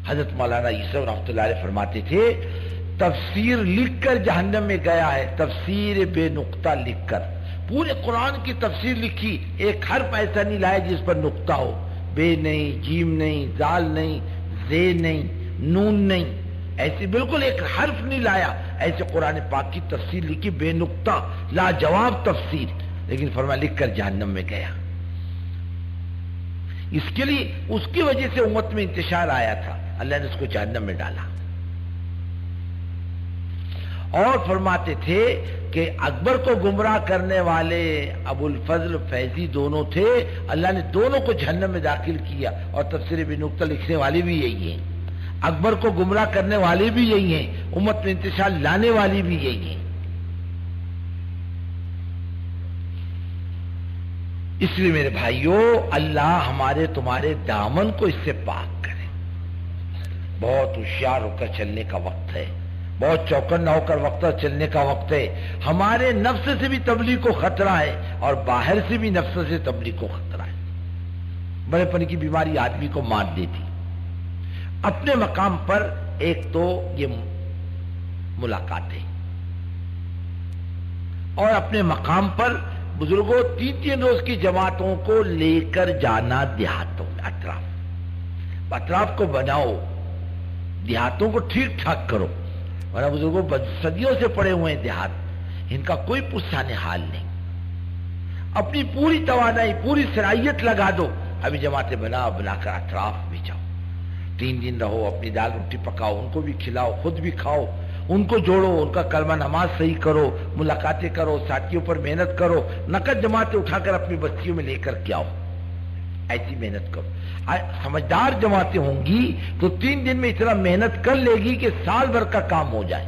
حضرت مولانا یوسف رحمۃ اللہ علیہ فرماتے تھے تفسیر لکھ کر جہنم میں گیا ہے، تفسیر بے نقطہ لکھ کر. پورے قرآن کی تفسیر لکھی، ایک حرف ایسا نہیں لایا جس پر نقطہ ہو، بے نہیں، جیم نہیں، دال نہیں، زے نہیں، نون نہیں، ایسے بالکل ایک حرف نہیں لایا. ایسے قرآن پاک کی تفسیر لکھی بے نقطہ، لاجواب تفسیر، لیکن فرمایا لکھ کر جہنم میں گیا. اس کے لیے اس کی وجہ سے امت میں انتشار آیا تھا، اللہ نے اس کو جہنم میں ڈالا. اور فرماتے تھے کہ اکبر کو گمراہ کرنے والے ابو الفضل فیضی دونوں تھے، اللہ نے دونوں کو جہنم میں داخل کیا. اور تفسیر بے نقطہ لکھنے والے بھی یہی ہیں، اکبر کو گمراہ کرنے والے بھی یہی ہیں، امت میں انتشار لانے والی بھی یہی ہیں. اس لیے میرے بھائیوں، اللہ ہمارے تمہارے دامن کو اس سے پاک کرے. بہت ہوشیار ہو کر چلنے کا وقت ہے، بہت چوکنا ہو کر وقت چلنے کا وقت ہے. ہمارے نفس سے بھی تبلیغ کو خطرہ ہے اور باہر سے بھی نفس سے تبلیغ کو خطرہ ہے. بڑے پن کی بیماری آدمی کو مار دیتی. اپنے مقام پر ایک تو یہ ملاقاتیں، اور اپنے مقام پر بزرگوں 3 روز کی جماعتوں کو لے کر جانا دیہاتوں میں، اطراف کو بناؤ، دیہاتوں کو ٹھیک ٹھاک کرو. ورنہ بزرگوں صدیوں سے پڑے ہوئے ہیں دیہات، ان کا کوئی پرسان حال نہیں. اپنی پوری توانائی، پوری صلاحیت لگا دو. ابھی جماعتیں بنا کر اطراف میں جاؤ، 3 دن رہو، اپنی دال روٹی پکاؤ، ان کو بھی کھلاؤ، خود بھی کھاؤ، ان کو جوڑو، ان کا کلمہ نماز صحیح کرو، ملاقاتیں کرو، ساتھیوں پر محنت کرو. نقد جماعتیں اٹھا کر اپنی بستیوں میں لے کر کے آؤ، ایسی محنت کرو. سمجھدار جماعتیں ہوں گی تو 3 دن میں اتنا محنت کر لے گی کہ سال بھر کا کام ہو جائے.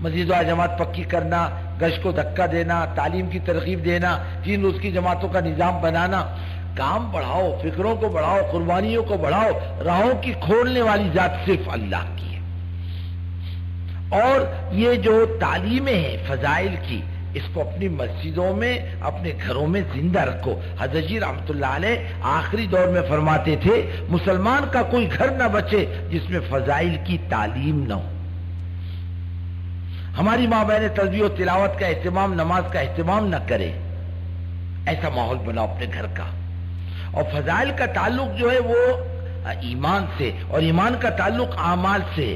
مسجد و جماعت پکی کرنا، گشت کو دھکا دینا، تعلیم کی ترغیب دینا، 3 روز کی جماعتوں کا نظام بنانا. کام بڑھاؤ، فکروں کو بڑھاؤ، قربانیوں کو بڑھاؤ. راہوں کی کھولنے والی ذات صرف اللہ کی ہے. اور یہ جو تعلیمیں ہیں فضائل کی، اس کو اپنی مسجدوں میں، اپنے گھروں میں زندہ رکھو. حضرت جی رحمۃ اللہ علیہ آخری دور میں فرماتے تھے مسلمان کا کوئی گھر نہ بچے جس میں فضائل کی تعلیم نہ ہو. ہماری ماں بہنیں تسبیح و تلاوت کا اہتمام، نماز کا اہتمام نہ کرے. ایسا ماحول بناؤ اپنے گھر کا. اور فضائل کا تعلق جو ہے وہ ایمان سے، اور ایمان کا تعلق اعمال سے.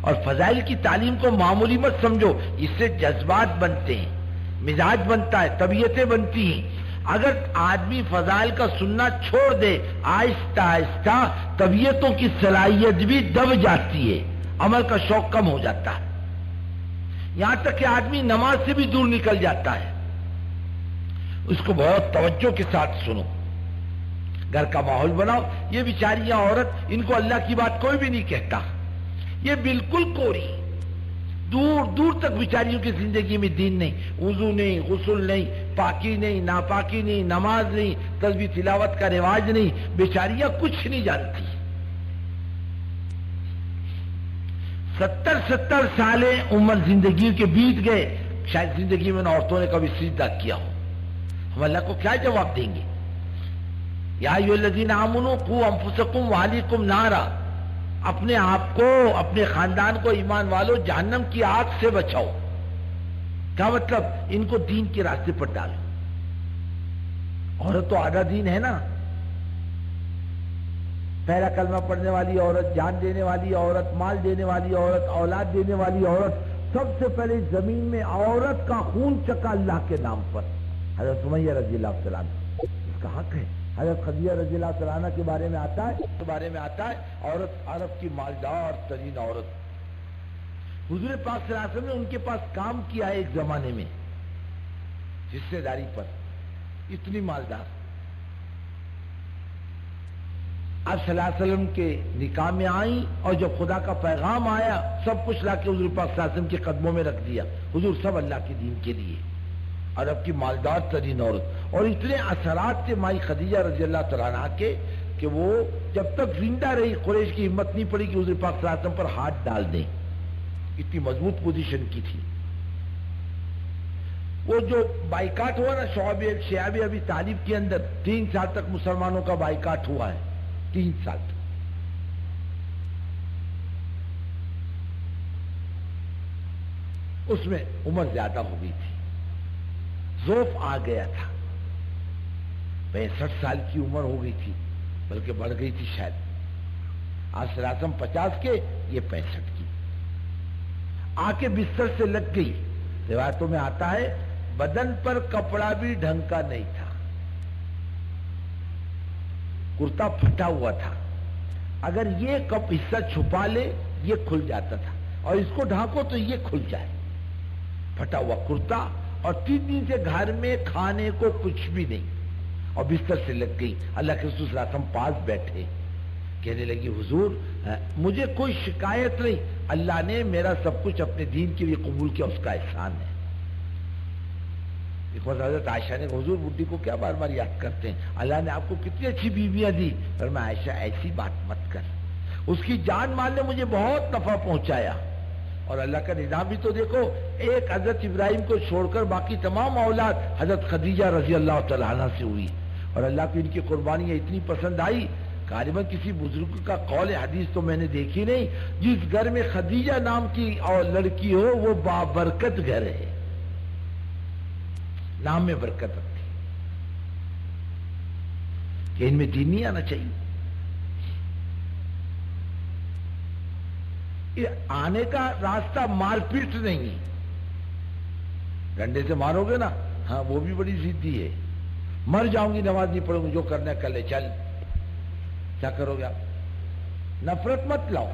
اور فضائل کی تعلیم کو معمولی مت سمجھو، اس سے جذبات بنتے ہیں، مزاج بنتا ہے، طبیعتیں بنتی ہیں. اگر آدمی فضائل کا سننا چھوڑ دے، آہستہ آہستہ طبیعتوں کی صلاحیت بھی دب جاتی ہے، عمل کا شوق کم ہو جاتا ہے، یہاں تک کہ آدمی نماز سے بھی دور نکل جاتا ہے. اس کو بہت توجہ کے ساتھ سنو، گھر کا ماحول بناؤ. یہ بیچاریاں عورت، ان کو اللہ کی بات کوئی بھی نہیں کہتا، یہ بالکل کوری، دور دور تک بیچاریوں کی زندگی میں دین نہیں، وضو نہیں، غسل نہیں، پاکی نہیں، ناپاکی نہیں، نماز نہیں، تسبیح تلاوت کا رواج نہیں. بیچاریاں کچھ نہیں جانتی. 70 سالیں عمر زندگی کے بیت گئے، شاید زندگی میں ان عورتوں نے کبھی سجدہ کیا ہو. ہم اللہ کو کیا جواب دیں گے؟ یا ایھا الذین آمنوا قوا انفسکم واہلیکم نارا، اپنے آپ کو، اپنے خاندان کو، ایمان والو، جہنم کی آگ سے بچاؤ. کیا مطلب؟ ان کو دین کے راستے پر ڈالو. عورت تو آدھا دین ہے نا. پہلا کلمہ پڑھنے والی عورت، جان دینے والی عورت، مال دینے والی عورت، اولاد دینے والی عورت. سب سے پہلے زمین میں عورت کا خون چکا اللہ کے نام پر. حضرت سمیہ رضی اللہ تعالیٰ عنہ، اس کا حق ہے. حضرت خدیجہ رضی اللہ تعالیٰ عنہ کے بارے میں آتا ہے عورت عرب کی مالدار ترین عورت. حضور پاک صلی اللہ علیہ وسلم نے ان کے پاس کام کیا ہے ایک زمانے میں حصے داری پر، اتنی مالدار. آپ صلی اللہ علیہ وسلم کے نکاح میں آئیں، اور جب خدا کا پیغام آیا سب کچھ لا کے حضور پاک صلی اللہ علیہ وسلم کے قدموں میں رکھ دیا. حضور سب اللہ کے دین کے لیے. عرب کی مالدار ترین عورت. اور اتنے اثرات تھے مائی خدیجہ رضی اللہ تعالیٰ عنہ کے کہ وہ جب تک زندہ رہی قریش کی ہمت نہیں پڑی کہ حضور پاک صلی اللہ علیہ وسلم پر ہاتھ ڈال دیں. اتنی مضبوط پوزیشن کی تھی. وہ جو بائیکاٹ ہوا نا شعیب ابی طالب کے اندر، 3 سال تک مسلمانوں کا بائیکاٹ ہوا ہے. 3 سال تک اس میں عمر زیادہ ہو گئی تھی، ذوف آ گیا تھا، 65 سال کی عمر ہو گئی تھی، بلکہ بڑھ گئی تھی شاید، آج صلی اللہ علیہ وسلم 50 کے، یہ 65 کی، آ کے بستر سے لگ گئی۔ روایتوں میں آتا ہے بدن پر کپڑا بھی ڈھنگ کا نہیں تھا، کرتا پھٹا ہوا تھا، اگر یہ کپ حصہ چھپا لے یہ کھل جاتا تھا، اور اس کو ڈھانکو تو یہ کھل جائے، پھٹا ہوا کرتا، اور 3 دن سے گھر میں کھانے کو کچھ بھی نہیں، اور بستر سے لگ گئی۔ اللہ کے رسول صلی اللہ علیہ وسلم پاس بیٹھے، کہنے لگی حضور مجھے کوئی شکایت نہیں، اللہ نے میرا سب کچھ اپنے دین کے لیے قبول کیا، اس کا احسان ہے۔ ایک بار حضرت عائشہ نے کہا حضور بڈھی کو کیا بار بار یاد کرتے ہیں، اللہ نے آپ کو کتنی اچھی بیویاں دی، پر میں عائشہ ایسی بات مت کر، اس کی جان مال نے مجھے بہت نفع پہنچایا، اور اللہ کا نظام بھی تو دیکھو، ایک حضرت ابراہیم کو چھوڑ کر باقی تمام اولاد حضرت خدیجہ رضی اللہ تعالیٰ عنہ سے ہوئی، اور اللہ کی ان کی قربانیاں اتنی پسند آئی، غالباً کسی بزرگ کا قول حدیث تو میں نے دیکھی نہیں، جس گھر میں خدیجہ نام کی اور لڑکی ہو وہ بابرکت گھر ہے، نام میں برکت رکھتی، کہ ان میں دین نہیں آنا چاہیے، یہ آنے کا راستہ مار پیٹ نہیں، ڈنڈے سے مارو گے نا، ہاں وہ بھی بڑی ضدی ہے، مر جاؤں گی نماز نہیں پڑھوں گی، جو کرنا ہے کر لے، چل، کیا کرو گے آپ؟ نفرت مت لاؤ،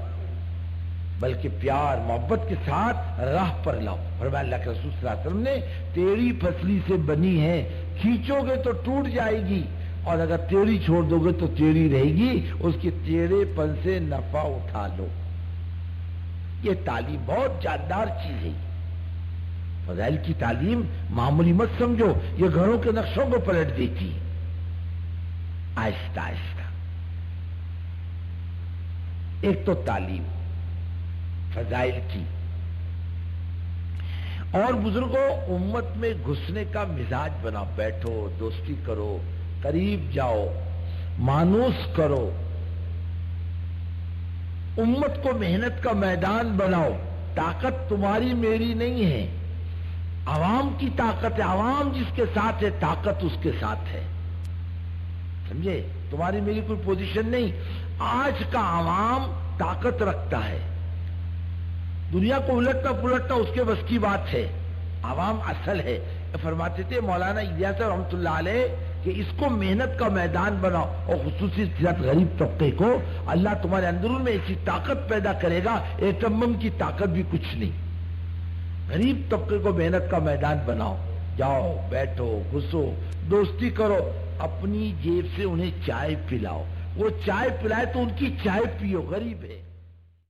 بلکہ پیار محبت کے ساتھ راہ پر لاؤ۔ فرمایا اللہ کے رسول صلی اللہ علیہ وسلم نے تیری پسلی سے بنی ہے، کھینچو گے تو ٹوٹ جائے گی، اور اگر تیری چھوڑ دو گے تو تیری رہے گی، اس کے تیرے پن سے نفع اٹھا لو۔ یہ تعلیم بہت جاندار چیز ہے، فضائل کی تعلیم معمولی مت سمجھو، یہ گھروں کے نقشوں کو پلٹ دیتی، آہستہ آہستہ۔ ایک تو تعلیم فضائل کی، اور بزرگوں امت میں گھسنے کا مزاج بنا، بیٹھو، دوستی کرو، قریب جاؤ، مانوس کرو، امت کو محنت کا میدان بناؤ۔ طاقت تمہاری میری نہیں ہے، عوام کی طاقت ہے، عوام جس کے ساتھ ہے طاقت اس کے ساتھ ہے، سمجھے؟ تمہاری میری کوئی پوزیشن نہیں، آج کا عوام طاقت رکھتا ہے، دنیا کو الٹنا پلٹنا اس کے بس کی بات ہے، عوام اصل ہے۔ فرماتے تھے مولانا الیاس رحمۃ اللہ علیہ کہ اس کو محنت کا میدان بناؤ، اور خصوصی غریب طبقے کو اللہ تمہارے اندرون میں ایسی طاقت پیدا کرے گا، ایٹمم کی طاقت بھی کچھ نہیں۔ غریب طبقے کو محنت کا میدان بناؤ، جاؤ، بیٹھو، گھسو، دوستی کرو، اپنی جیب سے انہیں چائے پلاؤ، وہ چائے پلائے تو ان کی چائے پیو، غریب ہے۔